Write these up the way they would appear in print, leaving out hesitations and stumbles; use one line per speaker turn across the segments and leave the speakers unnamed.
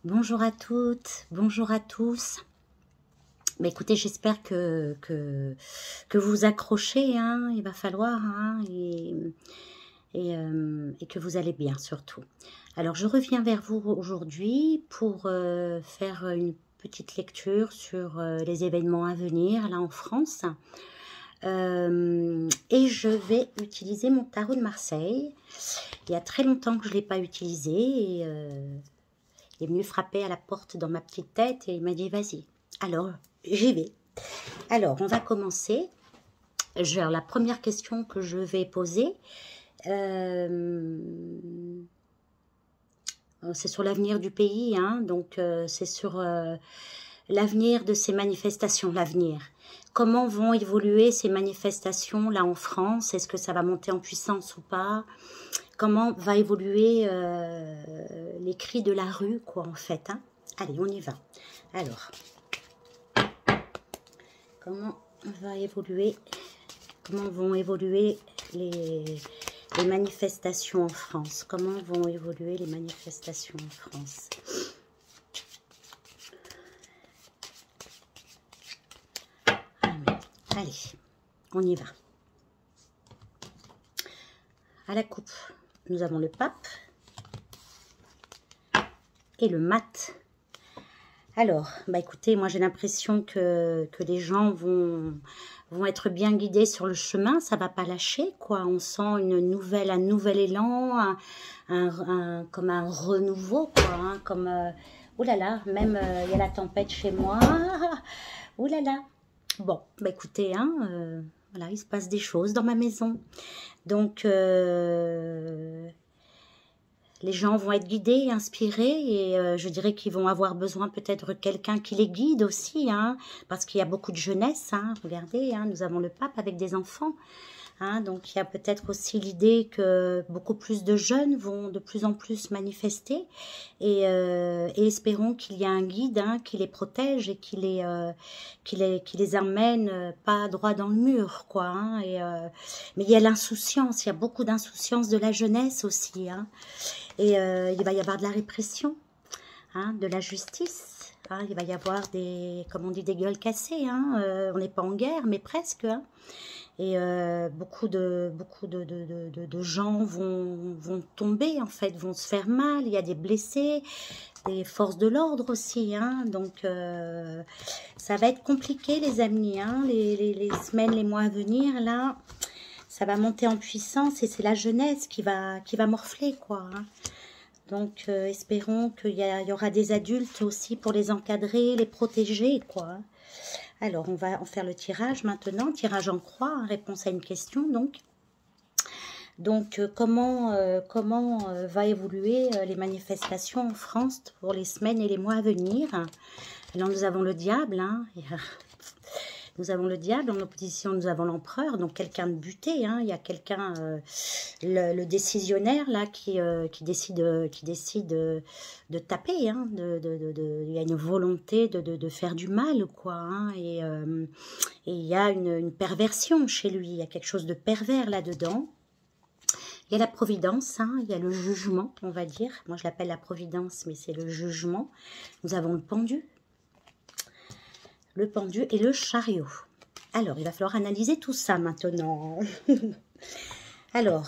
Bonjour à toutes, bonjour à tous. Bah, écoutez, j'espère que vous vous accrochez, hein, il va falloir, hein, et que vous allez bien surtout. Alors, je reviens vers vous aujourd'hui pour faire une petite lecture sur les événements à venir, là en France. Et je vais utiliser mon tarot de Marseille. Il y a très longtemps que je ne l'ai pas utilisé et il est venu frapper à la porte dans ma petite tête et il m'a dit vas-y. Alors, j'y vais. Alors, on va commencer. Genre, la première question que je vais poser, c'est sur l'avenir du pays, hein, donc c'est sur l'avenir de ces manifestations, l'avenir. Comment vont évoluer ces manifestations là en France? Est-ce que ça va monter en puissance ou pas? Comment va évoluer les cris de la rue, quoi, en fait, hein? Allez, on y va. Alors, comment vont évoluer les manifestations en France? Comment vont évoluer les manifestations en France? Allez, on y va. À la coupe, nous avons le pape et le mat. Alors, bah écoutez, moi j'ai l'impression que les gens vont être bien guidés sur le chemin, ça va pas lâcher, quoi. On sent un nouvel élan, comme un renouveau, quoi. Hein, comme, oh là là, même il y a la tempête chez moi. Oh là là. Bon, bah écoutez, hein, voilà, il se passe des choses dans ma maison. Donc, les gens vont être guidés, inspirés, et je dirais qu'ils vont avoir besoin peut-être de quelqu'un qui les guide aussi, hein, parce qu'il y a beaucoup de jeunesse, hein, regardez, hein, nous avons le pape avec des enfants, hein, donc il y a peut-être aussi l'idée que beaucoup plus de jeunes vont de plus en plus manifester, et espérons qu'il y a un guide, hein, qui les protège et qui les emmène pas droit dans le mur, quoi, hein, mais il y a l'insouciance, il y a beaucoup d'insouciance de la jeunesse aussi, hein. Et il va y avoir de la répression, hein, de la justice. Hein, il va y avoir comme on dit, des gueules cassées. Hein, on n'est pas en guerre, mais presque. Hein, et beaucoup de gens vont tomber, en fait, vont se faire mal. Il y a des blessés, des forces de l'ordre aussi. Hein, donc, ça va être compliqué, les amis. Hein, les semaines, les mois à venir, là... Ça va monter en puissance et c'est la jeunesse qui va morfler, quoi. Hein. Donc, espérons qu'il y aura des adultes aussi pour les encadrer, les protéger, quoi. Alors, on va en faire le tirage maintenant. Tirage en croix, hein, réponse à une question, donc. Donc, comment va évoluer les manifestations en France pour les semaines et les mois à venir? Alors, nous avons le diable, hein. Nous avons le diable, en opposition nous avons l'empereur, donc quelqu'un de buté, hein, il y a quelqu'un, le décisionnaire là qui décide de taper, hein, il y a une volonté de faire du mal, quoi, hein, et il y a une perversion chez lui, il y a quelque chose de pervers là-dedans. Il y a la providence, hein, il y a le jugement, on va dire, moi je l'appelle la providence, mais c'est le jugement. Nous avons le pendu et le chariot. Alors, il va falloir analyser tout ça maintenant. Alors,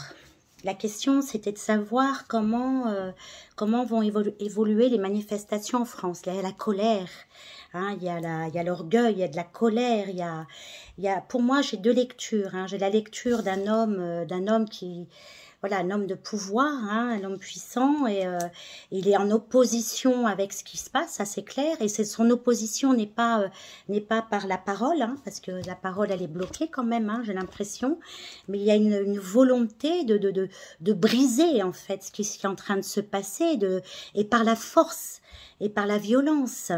la question, c'était de savoir comment vont évoluer les manifestations en France. Il y a la colère, hein, il y a l'orgueil, il y a de la colère. Pour moi, j'ai deux lectures. Hein. J'ai la lecture d'un homme qui... Voilà, un homme de pouvoir, hein, un homme puissant, et il est en opposition avec ce qui se passe, ça c'est clair, et son opposition n'est pas par la parole, hein, parce que la parole elle est bloquée quand même, hein, j'ai l'impression, mais il y a une volonté de briser en fait ce qui est en train de se passer, et par la force et par la violence.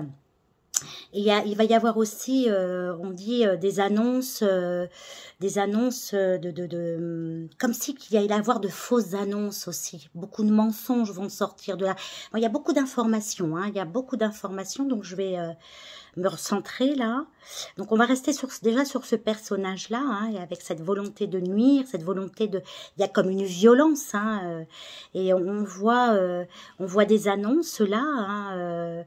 Et il va y avoir aussi, on dit, des annonces comme si qu'il y allait avoir de fausses annonces aussi. Beaucoup de mensonges vont sortir de là. Bon, il y a beaucoup d'informations, hein, il y a beaucoup d'informations, donc je vais me recentrer là. Donc on va rester déjà sur ce personnage-là, hein, et avec cette volonté de nuire, cette volonté de... Il y a comme une violence, hein, et on voit des annonces là, hein,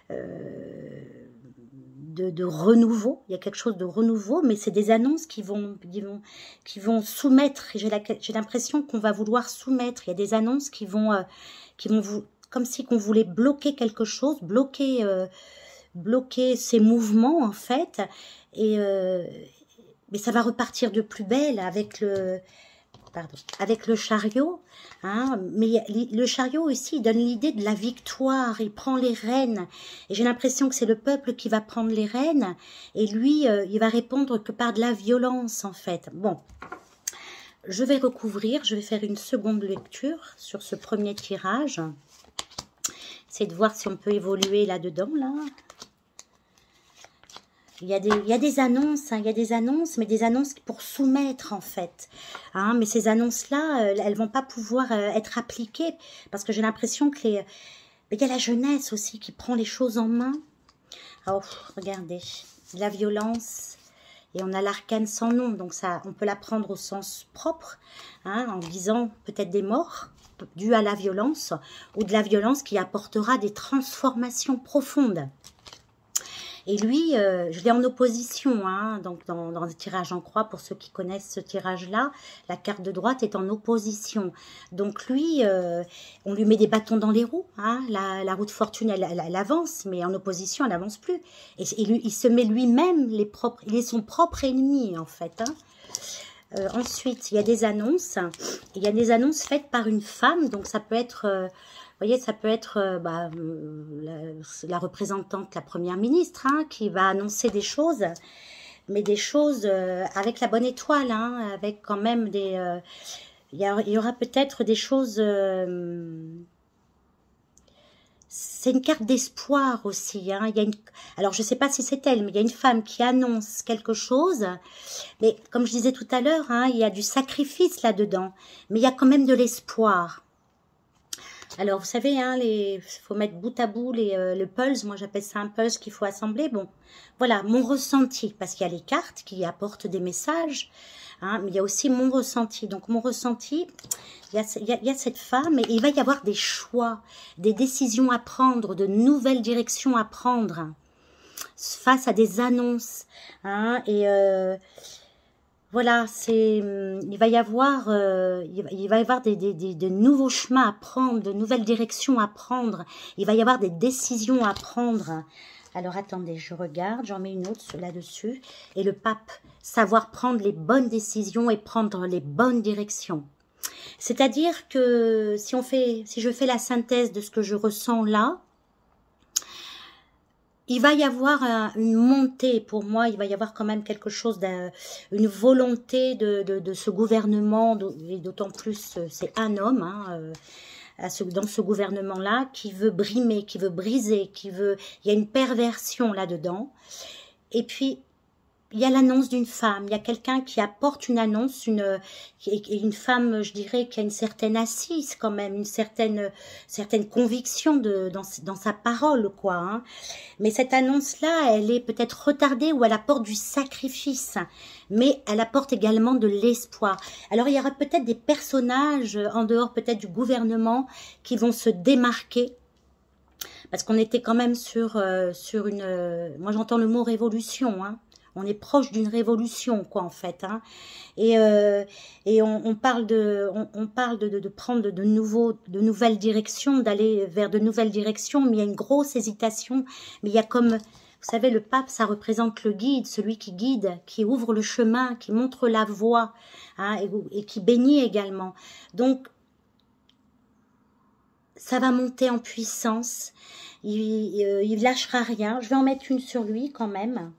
de renouveau. Il y a quelque chose de renouveau, mais c'est des annonces qui vont soumettre. J'ai l'impression qu'on va vouloir soumettre. Il y a des annonces qui vont vous, comme si qu'on voulait bloquer quelque chose, bloquer ces mouvements en fait, et mais ça va repartir de plus belle avec le chariot, hein, mais le chariot aussi, il donne l'idée de la victoire, il prend les rênes, et j'ai l'impression que c'est le peuple qui va prendre les rênes, et lui, il va répondre que par de la violence, en fait. Bon, je vais recouvrir, je vais faire une seconde lecture sur ce premier tirage, essayer de voir si on peut évoluer là-dedans, là. Il y a des annonces, hein, il y a des annonces, mais des annonces pour soumettre en fait. Hein, mais ces annonces-là, elles vont pas pouvoir être appliquées parce que j'ai l'impression que il y a la jeunesse aussi qui prend les choses en main. Oh, regardez, la violence, et on a l'arcane sans nom, donc ça, on peut la prendre au sens propre, hein, en disant peut-être des morts dues à la violence, ou de la violence qui apportera des transformations profondes. Et lui, je l'ai en opposition, hein, donc dans le tirage en croix, pour ceux qui connaissent ce tirage-là, la carte de droite est en opposition. Donc lui, on lui met des bâtons dans les roues, hein, la roue de fortune, elle avance, mais en opposition, elle n'avance plus. Et lui, il se met lui-même, il est son propre ennemi, en fait. Hein. Ensuite, il y a des annonces. Il y a des annonces faites par une femme, donc ça peut être... vous voyez, ça peut être la représentante, la première ministre, hein, qui va annoncer des choses, mais des choses avec la bonne étoile, hein, avec quand même des... il y aura peut-être des choses... c'est une carte d'espoir aussi. Hein. Alors, je ne sais pas si c'est elle, mais il y a une femme qui annonce quelque chose. Mais comme je disais tout à l'heure, hein, il y a du sacrifice là-dedans, mais il y a quand même de l'espoir. Alors, vous savez, hein, faut mettre bout à bout le pulse. Moi, j'appelle ça un pulse qu'il faut assembler. Bon, voilà, mon ressenti, parce qu'il y a les cartes qui apportent des messages, hein, mais il y a aussi mon ressenti. Donc, mon ressenti, il y a cette femme, et il va y avoir des choix, des décisions à prendre, de nouvelles directions à prendre face à des annonces. Hein, et... voilà, il va y avoir de nouveaux chemins à prendre, de nouvelles directions à prendre. Il va y avoir des décisions à prendre. Alors, attendez, je regarde, j'en mets une autre là-dessus. Et le pape, savoir prendre les bonnes décisions et prendre les bonnes directions. C'est-à-dire que si je fais la synthèse de ce que je ressens là, il va y avoir une montée, pour moi, il va y avoir quand même quelque chose, une volonté de ce gouvernement, et d'autant plus c'est un homme, hein, dans ce gouvernement-là, qui veut brimer, qui veut briser, il y a une perversion là-dedans. Et puis, il y a l'annonce d'une femme, il y a quelqu'un qui apporte une annonce, une femme, je dirais, qui a une certaine assise quand même, une certaine conviction dans sa parole, quoi. Hein. Mais cette annonce-là, elle est peut-être retardée ou elle apporte du sacrifice, mais elle apporte également de l'espoir. Alors, il y aura peut-être des personnages, en dehors peut-être du gouvernement, qui vont se démarquer. Parce qu'on était quand même sur une... moi, j'entends le mot révolution, hein. On est proche d'une révolution, quoi, en fait. Hein. Et on parle de prendre de nouvelles directions, d'aller vers de nouvelles directions, mais il y a une grosse hésitation. Mais il y a comme, vous savez, le pape, ça représente le guide, celui qui guide, qui ouvre le chemin, qui montre la voie, hein, et qui bénit également. Donc, ça va monter en puissance. Il lâchera rien. Je vais en mettre une sur lui, quand même.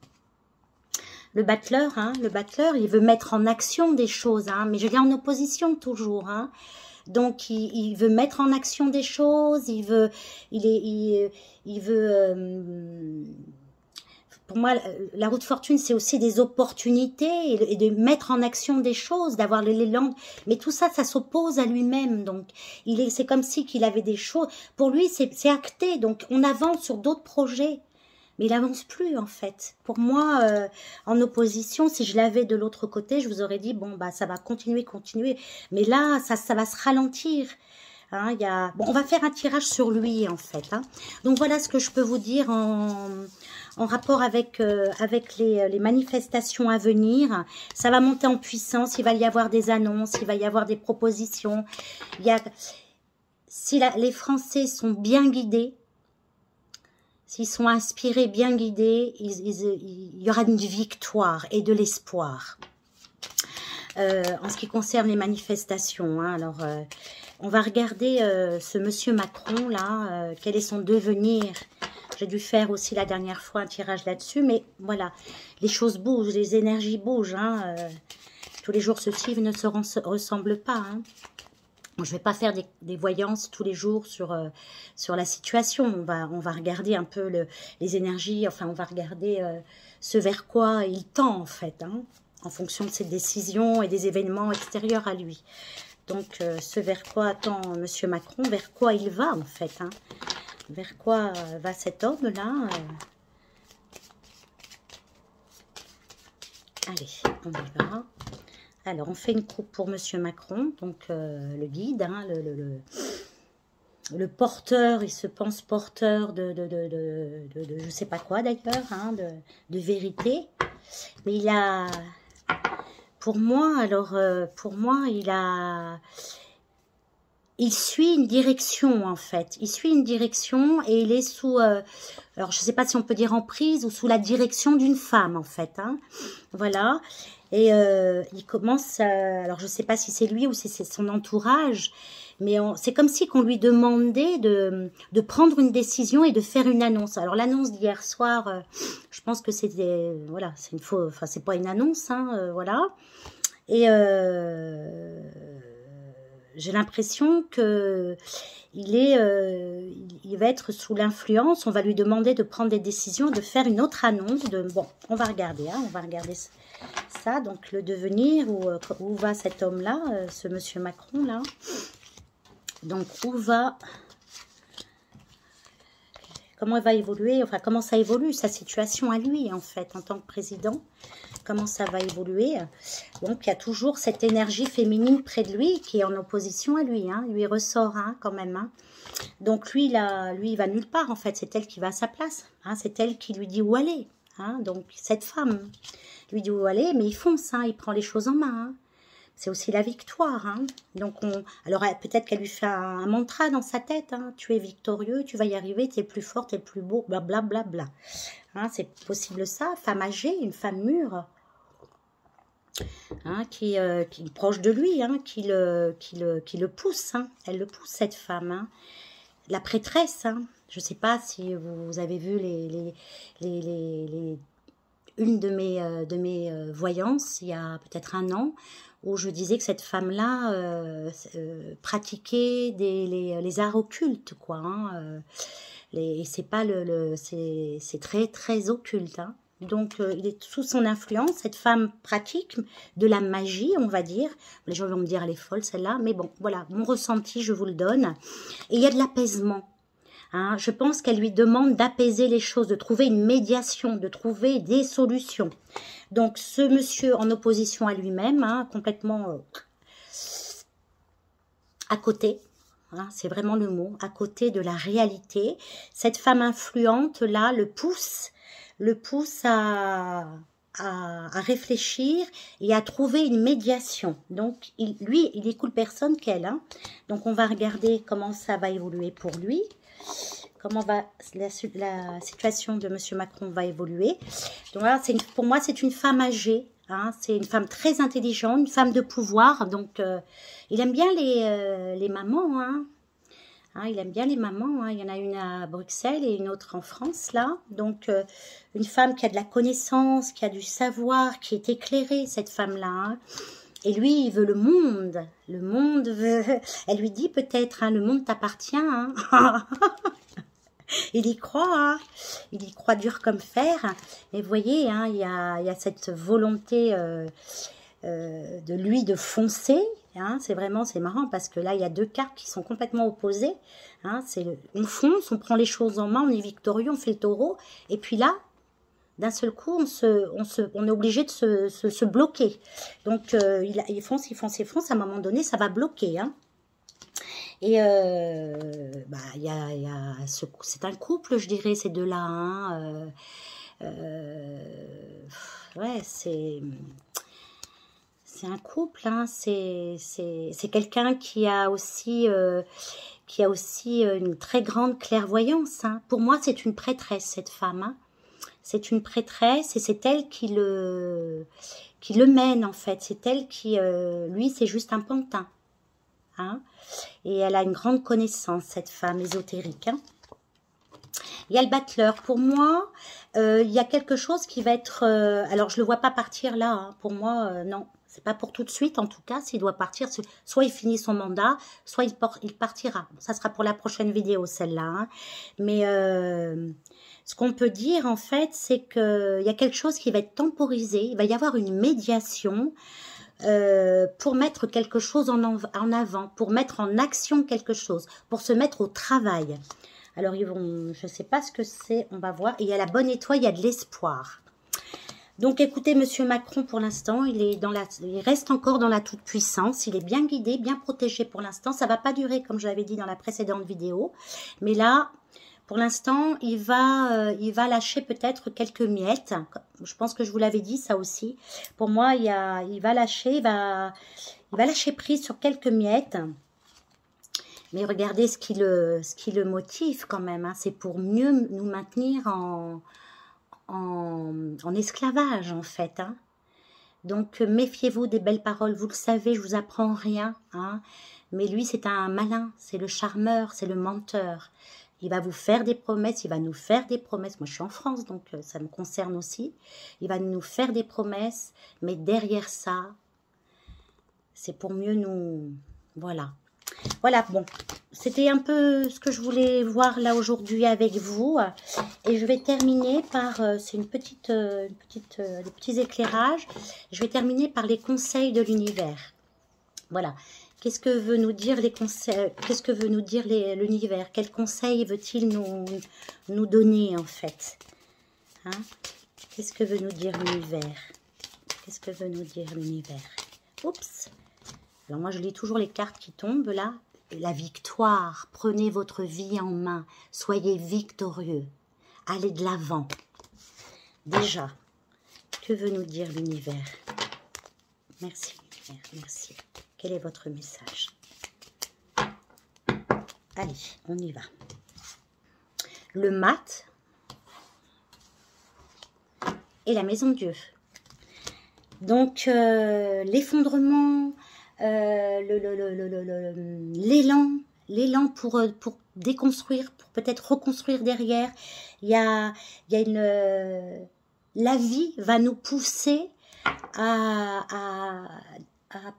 Le battleur, hein, il veut mettre en action des choses, hein, mais je l'ai en opposition toujours. Hein. Donc, il veut mettre en action des choses, il veut pour moi, la roue de fortune, c'est aussi des opportunités et de mettre en action des choses, d'avoir l'élan. Mais tout ça, ça s'oppose à lui-même. Donc, c'est comme si qu'il avait des choses. Pour lui, c'est acté. Donc, on avance sur d'autres projets. Mais il avance plus, en fait. Pour moi, en opposition, si je l'avais de l'autre côté, je vous aurais dit, bon, bah, ça va continuer. Mais là, ça va se ralentir. Hein, bon, on va faire un tirage sur lui, en fait. Hein. Donc, voilà ce que je peux vous dire en rapport avec les manifestations à venir. Ça va monter en puissance, il va y avoir des annonces, il va y avoir des propositions. Si les Français sont bien guidés, s'ils sont inspirés, bien guidés, il y aura une victoire et de l'espoir. En ce qui concerne les manifestations, hein, alors on va regarder ce monsieur Macron là, quel est son devenir. J'ai dû faire aussi la dernière fois un tirage là-dessus, mais voilà, les choses bougent, les énergies bougent. Hein, tous les jours se suivent, ne se ressemblent pas. Hein. Je ne vais pas faire des voyances tous les jours sur la situation. On va regarder un peu les énergies, enfin on va regarder ce vers quoi il tend en fait, hein, en fonction de ses décisions et des événements extérieurs à lui. Donc ce vers quoi tend M. Macron, vers quoi il va en fait, hein. Vers quoi va cet homme-là? Allez, on y va. Alors, on fait une coupe pour Monsieur Macron, donc le guide, hein, le porteur, il se pense porteur de je sais pas quoi d'ailleurs, hein, de vérité. Mais il a, pour moi, il suit une direction en fait. Il suit une direction et il est sous, alors je sais pas si on peut dire emprise ou sous la direction d'une femme en fait. Hein. Voilà. Et il commence, alors je sais pas si c'est lui ou si c'est son entourage, mais c'est comme si qu'on lui demandait de prendre une décision et de faire une annonce. Alors l'annonce d'hier soir, je pense que c'était, voilà, c'est une faux, enfin c'est pas une annonce, hein, voilà. Et j'ai l'impression que il va être sous l'influence. On va lui demander de prendre des décisions, de faire une autre annonce. Bon, on va regarder, hein, on va regarder ça. Donc le devenir, où va cet homme-là, ce monsieur Macron là. Donc comment il va évoluer, enfin comment ça évolue sa situation à lui en fait en tant que président. Comment ça va évoluer. Donc, il y a toujours cette énergie féminine près de lui qui est en opposition à lui. Hein. Lui ressort hein, quand même. Hein. Donc, lui, il va nulle part, en fait. C'est elle qui va à sa place. Hein. C'est elle qui lui dit où aller. Hein. Donc, cette femme lui dit où aller, mais il fonce. Hein. Il prend les choses en main. Hein. C'est aussi la victoire. Hein. Donc, alors, peut-être qu'elle lui fait un mantra dans sa tête. Hein. Tu es victorieux, tu vas y arriver, tu es le plus fort, tu es le plus beau, blablabla. Bla, bla, bla. Hein, c'est possible ça. Femme âgée, une femme mûre. Hein, qui est proche de lui, hein, qui le pousse. Hein. Elle le pousse, cette femme. Hein. La prêtresse. Hein. Je ne sais pas si vous avez vu une de mes voyances, il y a peut-être un an, où je disais que cette femme-là pratiquait les arts occultes, quoi. Hein. Et c'est pas c'est très, très occulte, hein. Donc, il est sous son influence. Cette femme pratique de la magie, on va dire. Les gens vont me dire, elle est folle, celle-là. Mais bon, voilà, mon ressenti, je vous le donne. Et il y a de l'apaisement. Hein. Je pense qu'elle lui demande d'apaiser les choses, de trouver une médiation, de trouver des solutions. Donc, ce monsieur en opposition à lui-même, hein, complètement à côté. Hein, c'est vraiment le mot, à côté de la réalité. Cette femme influente, là, le pousse à réfléchir et à trouver une médiation. Donc, lui, il écoute personne qu'elle. Hein. Donc, on va regarder comment ça va évoluer pour lui. Comment la situation de M. Macron va évoluer. Donc, voilà, pour moi, c'est une femme âgée. Hein, c'est une femme très intelligente, une femme de pouvoir. Donc, il aime bien les mamans, hein. Hein, il aime bien les mamans, hein. Il y en a une à Bruxelles et une autre en France, là. Donc, une femme qui a de la connaissance, qui a du savoir, qui est éclairée, cette femme-là. Hein. Et lui, il veut le monde. Le monde veut... Elle lui dit peut-être, hein, le monde t'appartient. Hein. Il y croit, hein. Il y croit dur comme fer. Et vous voyez, hein, il y a cette volonté de lui de foncer. Hein. C'est marrant parce que là, il y a deux cartes qui sont complètement opposées. Hein. On fonce, on prend les choses en main, on est victorieux, on fait le taureau. Et puis là, d'un seul coup, on est obligé de se bloquer. Donc, il fonce, à un moment donné, ça va bloquer. Hein. Et c'est un couple, je dirais, ces deux-là. Hein. Ouais, c'est un couple. Hein. C'est quelqu'un qui a aussi une très grande clairvoyance. Hein. Pour moi, c'est une prêtresse, cette femme. Hein. C'est une prêtresse et c'est elle qui le mène, en fait. C'est elle qui... lui, c'est juste un pantin. Hein. Et elle a une grande connaissance, cette femme ésotérique. Hein. Il y a le battleur. Pour moi, il y a quelque chose qui va être... alors, je ne le vois pas partir là. Hein. Pour moi, non. C'est pas pour tout de suite, en tout cas. S'il doit partir, soit il finit son mandat, soit il partira. Ça sera pour la prochaine vidéo, celle-là. Hein. Mais... ce qu'on peut dire, en fait, c'est qu'il y a quelque chose qui va être temporisé. Il va y avoir une médiation pour mettre quelque chose en avant, pour mettre en action quelque chose, pour se mettre au travail. Alors, je ne sais pas ce que c'est, on va voir. Et il y a la bonne étoile, il y a de l'espoir. Donc, écoutez, Monsieur Macron, pour l'instant, il reste encore dans la toute-puissance. Il est bien guidé, bien protégé pour l'instant. Ça ne va pas durer, comme je l'avais dit dans la précédente vidéo. Mais là... Pour l'instant, il va lâcher peut-être quelques miettes. Je pense que je vous l'avais dit, ça aussi. Pour moi, il va lâcher prise sur quelques miettes. Mais regardez ce qui le motive quand même. Hein. C'est pour mieux nous maintenir en esclavage, en fait. Hein. Donc, méfiez-vous des belles paroles. Vous le savez, je vous apprends rien. Hein. Mais lui, c'est un malin. C'est le charmeur, c'est le menteur. Il va vous faire des promesses, il va nous faire des promesses. Moi, je suis en France, donc ça me concerne aussi. Il va nous faire des promesses, mais derrière ça, c'est pour mieux nous... Voilà. Voilà, bon. C'était un peu ce que je voulais voir là aujourd'hui avec vous. Et je vais terminer par... c'est des petits éclairages. Je vais terminer par les conseils de l'univers. Voilà. Qu'est-ce que veut nous dire les conseils? Qu'est-ce que veut nous dire l'univers? Quels conseils veut-il nous donner en fait? Hein? Qu'est-ce que veut nous dire l'univers? Qu'est-ce que veut nous dire l'univers? Oups. Alors moi je lis toujours les cartes qui tombent là. La victoire. Prenez votre vie en main. Soyez victorieux. Allez de l'avant. Déjà, que veut nous dire l'univers? Merci l'univers, merci. Quel est votre message? Allez, on y va. Le mat et la maison Dieu. Donc, l'effondrement, l'élan pour déconstruire, pour peut-être reconstruire derrière. Il y a la vie va nous pousser à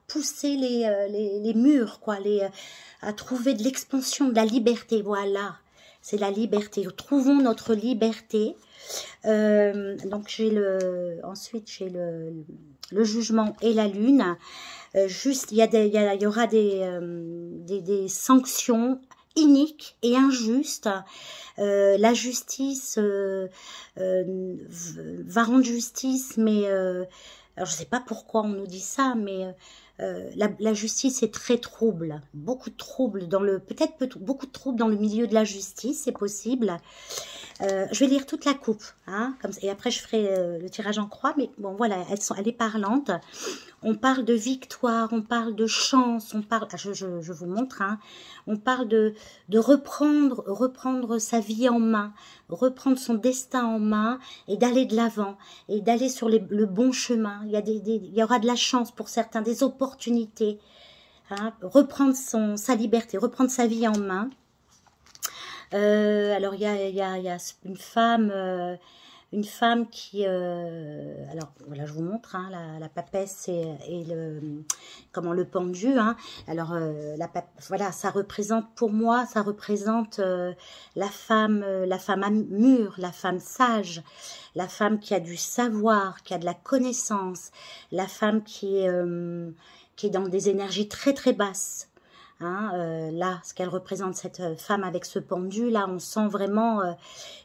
pousser les murs, quoi, à trouver de l'expansion, de la liberté, voilà, c'est la liberté, trouvons notre liberté. Donc ensuite j'ai le jugement et la lune. Juste, il y aura des sanctions iniques et injustes. La justice va rendre justice, mais alors, je ne sais pas pourquoi on nous dit ça, mais la justice est très trouble. Beaucoup de troubles peut-être beaucoup de troubles dans le milieu de la justice, c'est possible. Je vais lire toute la coupe, hein, et après je ferai le tirage en croix, mais bon voilà, elle est parlante. On parle de victoire, on parle de chance, on parle, je vous montre, hein, on parle de reprendre sa vie en main, reprendre son destin en main et d'aller de l'avant et d'aller sur le bon chemin. Il y aura de la chance pour certains, des opportunités, hein, reprendre sa liberté, reprendre sa vie en main. Alors il y a une femme une femme qui... alors, voilà, je vous montre, hein, la papesse et le pendu. Hein. Alors, voilà, ça représente, pour moi, ça représente la femme mûre, la femme sage, la femme qui a du savoir, qui a de la connaissance, la femme qui est dans des énergies très très basses. Hein, là, ce qu'elle représente, cette femme avec ce pendu, là, on sent vraiment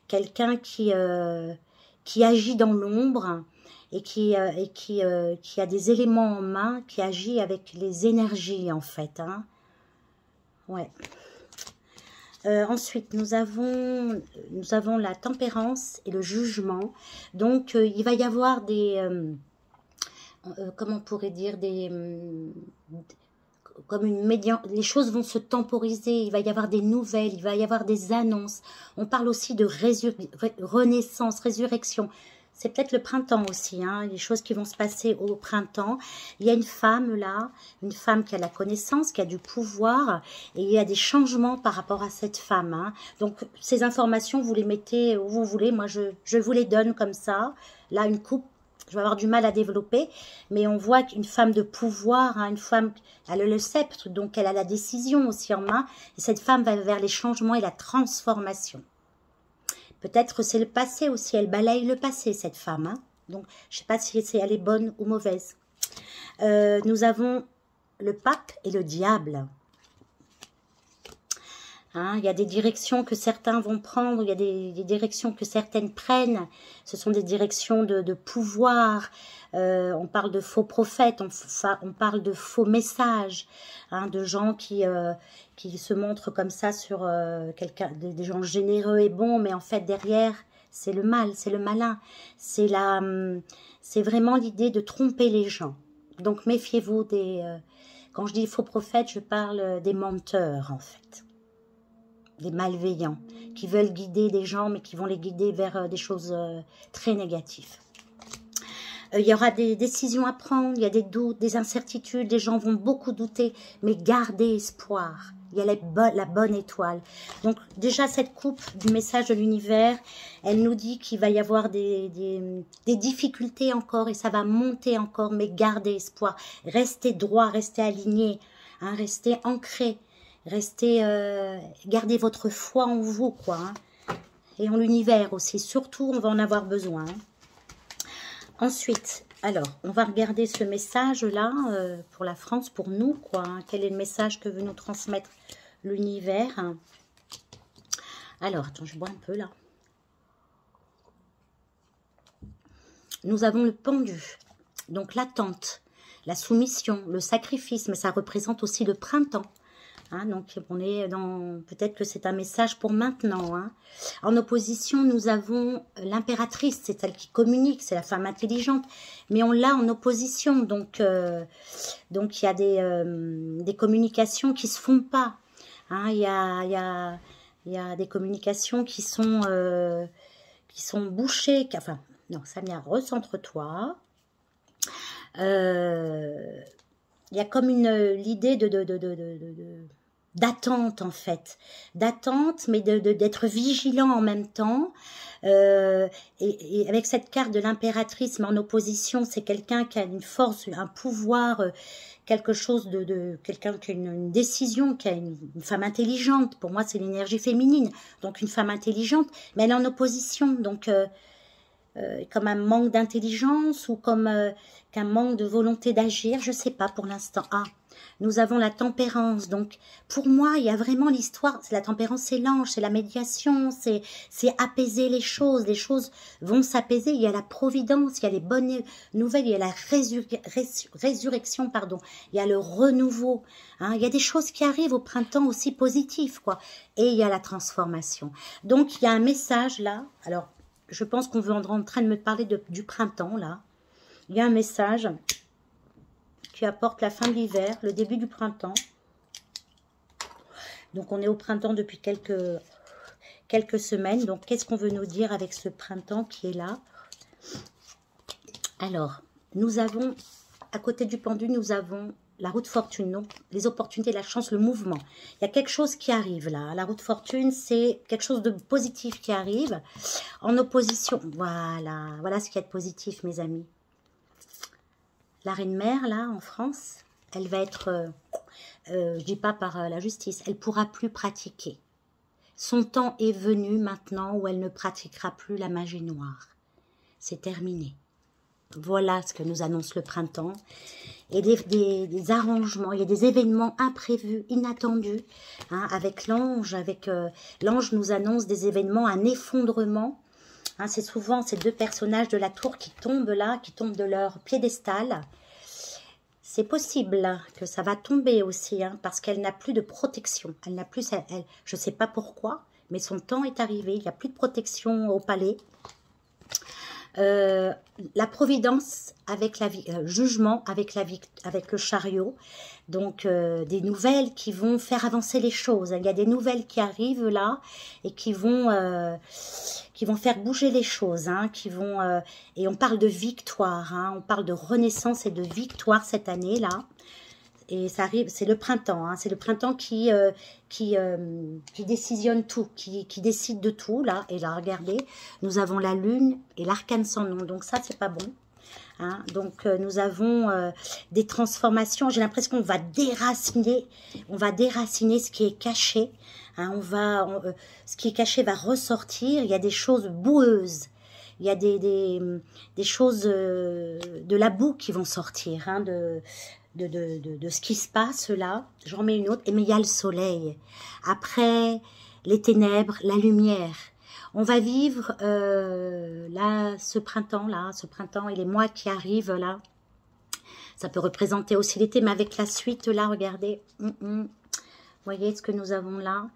quelqu'un qui agit dans l'ombre et qui a des éléments en main, qui agit avec les énergies, en fait. Hein. Ouais. Ensuite, nous avons la tempérance et le jugement. Donc, il va y avoir des... comment on pourrait dire comme les choses vont se temporiser, il va y avoir des nouvelles, il va y avoir des annonces. On parle aussi de renaissance, résurrection. C'est peut-être le printemps aussi, hein, les choses qui vont se passer au printemps. Il y a une femme là, une femme qui a la connaissance, qui a du pouvoir, et il y a des changements par rapport à cette femme. Hein. Donc, ces informations, vous les mettez où vous voulez. Moi, je vous les donne comme ça. Là, une coupe. Je vais avoir du mal à développer, mais on voit qu'une femme de pouvoir, hein, une femme, elle a le sceptre, donc elle a la décision aussi en main, et cette femme va vers les changements et la transformation. Peut-être c'est le passé aussi, elle balaye le passé, cette femme. Hein. Donc, je ne sais pas si elle est bonne ou mauvaise. Nous avons le pape et le diable. Hein, il y a des directions que certains vont prendre, il y a des directions que certaines prennent. Ce sont des directions de pouvoir. On parle de faux prophètes, on parle de faux messages, hein, de gens qui se montrent comme ça sur des gens généreux et bons, mais en fait derrière, c'est le mal, c'est le malin. C'est vraiment l'idée de tromper les gens. Donc méfiez-vous quand je dis faux prophètes, je parle des menteurs en fait. Des malveillants, qui veulent guider des gens, mais qui vont les guider vers des choses très négatives. Il y aura des décisions à prendre, il y a des doutes, des incertitudes, les gens vont beaucoup douter, mais gardez espoir. Il y a la bonne étoile. Donc déjà, cette coupe du message de l'univers, elle nous dit qu'il va y avoir des difficultés encore, et ça va monter encore, mais gardez espoir. Restez droit, restez aligné, hein, restez ancré. Gardez votre foi en vous, quoi. Hein, et en l'univers aussi. Surtout, on va en avoir besoin. Hein. Ensuite, alors, on va regarder ce message-là pour la France, pour nous, quoi. Hein. Quel est le message que veut nous transmettre l'univers? Hein. Alors, attends, je bois un peu, là. Nous avons le pendu. Donc, l'attente, la soumission, le sacrifice, mais ça représente aussi le printemps. Hein, donc, on est dans... Peut-être que c'est un message pour maintenant. Hein. En opposition, nous avons l'impératrice. C'est celle qui communique. C'est la femme intelligente. Mais on l'a en opposition. Donc, il y a des communications qui ne se font pas. Hein, il y a des communications qui sont bouchées. Enfin, non, Samia, recentre-toi. Il y a comme l'idée d'attente en fait, d'attente, mais d'être vigilant en même temps. Et avec cette carte de l'impératrice, mais en opposition, c'est quelqu'un qui a une force, un pouvoir, quelque chose quelqu'un qui a une décision, qui a une femme intelligente. Pour moi, c'est l'énergie féminine, donc une femme intelligente, mais elle est en opposition, donc comme un manque d'intelligence ou comme qu'un manque de volonté d'agir, je ne sais pas pour l'instant. Ah, nous avons la tempérance, donc pour moi, il y a vraiment l'histoire, la tempérance, c'est l'ange, c'est la médiation, c'est apaiser les choses vont s'apaiser, il y a la providence, il y a les bonnes nouvelles, il y a la résurrection, pardon, il y a le renouveau, hein, il y a des choses qui arrivent au printemps aussi positives, quoi, et il y a la transformation. Donc, il y a un message là, alors, je pense qu'on veut en train de me parler du printemps, là. Il y a un message qui apporte la fin de l'hiver, le début du printemps. Donc, on est au printemps depuis quelques semaines. Donc, qu'est-ce qu'on veut nous dire avec ce printemps qui est là? Alors, nous avons, à côté du pendu, nous avons la roue de fortune, non, les opportunités, la chance, le mouvement. Il y a quelque chose qui arrive là. La roue de fortune, c'est quelque chose de positif qui arrive en opposition. Voilà, voilà ce qui est positif, mes amis. La reine-mère, là, en France, elle va être, je dis pas par la justice, elle pourra plus pratiquer. Son temps est venu maintenant où elle ne pratiquera plus la magie noire. C'est terminé. Voilà ce que nous annonce le printemps. Et des arrangements, il y a des événements imprévus, inattendus. Hein, avec l'ange, l'ange nous annonce des événements, un effondrement. Hein, c'est souvent ces deux personnages de la tour qui tombent là, qui tombent de leur piédestal. C'est possible que ça va tomber aussi, hein, parce qu'elle n'a plus de protection. Elle n'a plus, je ne sais pas pourquoi, mais son temps est arrivé. Il n'y a plus de protection au palais. La providence avec jugement avec le chariot. Donc, des nouvelles qui vont faire avancer les choses. Il y a des nouvelles qui arrivent là et qui vont faire bouger les choses. Hein, et on parle de victoire. Hein, on parle de renaissance et de victoire cette année-là. Et ça arrive, c'est le printemps. Hein, c'est le printemps qui décisionne tout, qui décide de tout. Là, et là, regardez, nous avons la lune et l'arcane sans nom. Donc ça, c'est pas bon. Hein, donc nous avons des transformations. J'ai l'impression qu'on va déraciner, ce qui est caché. Hein, ce qui est caché va ressortir. Il y a des choses boueuses. Il y a des choses de la boue qui vont sortir. Hein, de ce qui se passe là. Je remets une autre. Mais il y a le soleil. Après les ténèbres, la lumière. On va vivre là, ce printemps et les mois qui arrivent là. Ça peut représenter aussi l'été, mais avec la suite là, regardez. Vous voyez ce que nous avons là.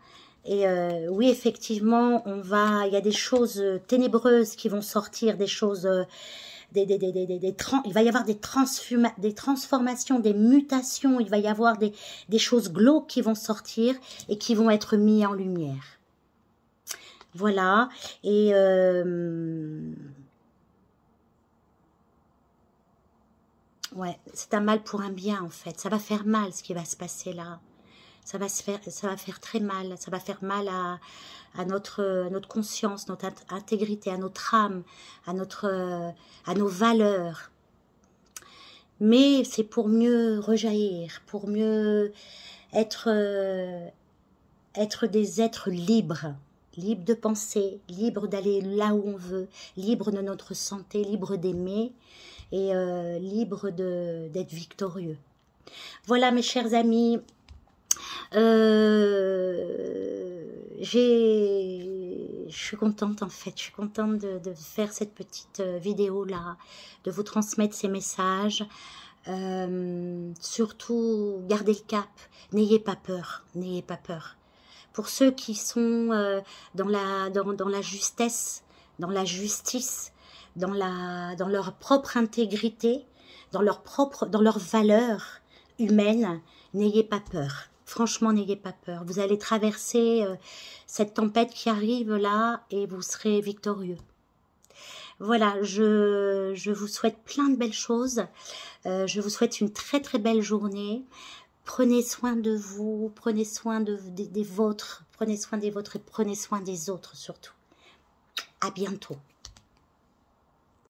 Et oui, effectivement, il y a des choses ténébreuses qui vont sortir, des choses, il va y avoir des transformations, des mutations, il va y avoir des choses glauques qui vont sortir et qui vont être mises en lumière. Voilà, et ouais, c'est un mal pour un bien en fait. Ça va faire mal ce qui va se passer là. Ça va faire très mal. Ça va faire mal à notre conscience, notre intégrité, à notre âme, à nos valeurs. Mais c'est pour mieux rejaillir, pour mieux être des êtres libres. Libre de penser, libre d'aller là où on veut, libre de notre santé, libre d'aimer et libre d'être victorieux. Voilà mes chers amis, je suis contente en fait, je suis contente de faire cette petite vidéo là, de vous transmettre ces messages. Surtout, gardez le cap, n'ayez pas peur, n'ayez pas peur. Pour ceux qui sont dans la justesse, dans la justice, dans leur propre intégrité, dans leurs valeurs humaines, n'ayez pas peur. Franchement, n'ayez pas peur. Vous allez traverser cette tempête qui arrive là et vous serez victorieux. Voilà, je vous souhaite plein de belles choses. Je vous souhaite une très très belle journée. Prenez soin de vous, prenez soin des vôtres, prenez soin des vôtres et prenez soin des autres surtout. À bientôt.